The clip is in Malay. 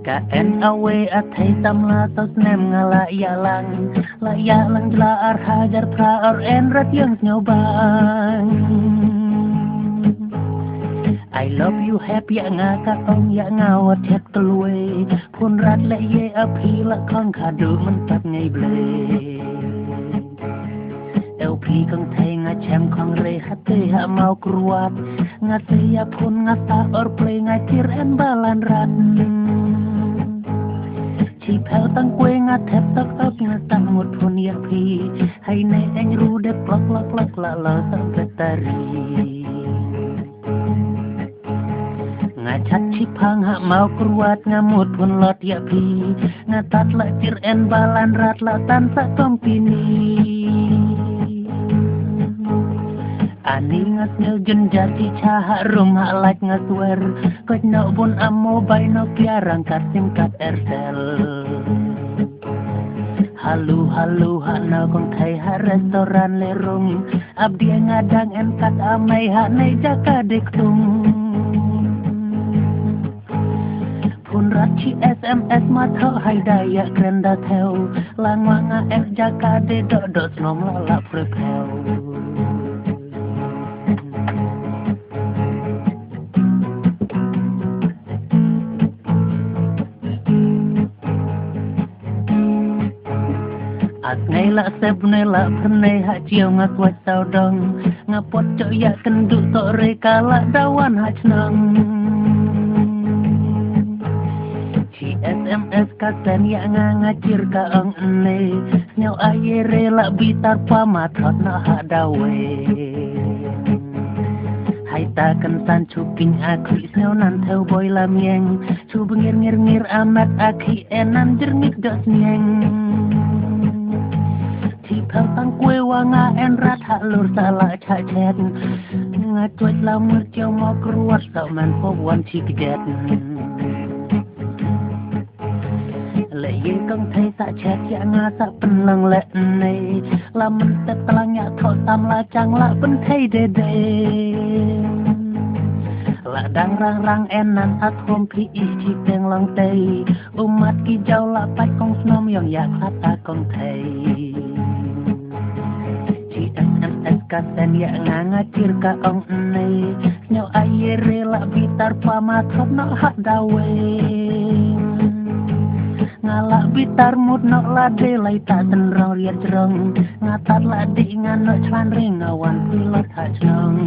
Ka en awe athai tamla tos nem ngala ya lang jla ar hajar pra or en rat yang nyobang I love you happy nga ka ong ya nga wat het klue phun rat le ye aphi la khong kha du man pat ngai ble eo phi kong thai nga chem khong re hatte ha mau kruat nga te ya phun nga ta or ple nga tir en balan rat chỉ theo tăng quê ngã thép tóc ấp ngã tăng một phun ya phi hay nay anh ru đẹp lắc lạ lờ sao về tari ngã chặt chỉ phang hạ mau kruat ngã một phun lọt ya phi ngã tát lại tir en balan rat la tan sa kom pini ani ngat nel jenjar ci cha harum ha like ngat wer ko no bun ammo bay no piarang kat sim kat Airtel halu ha na kong thai ha restoran le rum abdi ngadang en kat amai ha nei jaka dek tung phun rat chi SMS ma tho hai daya krenda theo lang wanga en jaka de do snom la prepel ngày lạ xếp này lạ thân này hạ chiều ngã quay sao đông ngã pot cho ya cần đủ tội rê cả lạ dawan hạ nang chỉ SMS ka sen ya ngã chir ka ang ne nhau ai re lạ bitar pa ma thot na hạ dawe hai ta kan san chu king akhi sneo nan theo boy la mieng chu ngir amat akhi enan jerngit dos mieng thao tăng quê qua nga en rat hạ lur sa la cha chet nga tuet la mur chao mo kruat sa man po wan chi kidet le ye kong thai sa chet ya nga sa pen lang le nei la man tet tlang ya tho tam la chang la pen thai de de la dang rang en nan at hom phi i chi teng lang tei umat ki jau la pat kong snom yong ya khat ta kong thai kasen ya nganga cirka ong nei nyo ayere la bitar pama thot no hat dawe ngala bitar mut no la de lai ta ten rong riat rong ngatat la di ngano chlan ring awan pilot ha chong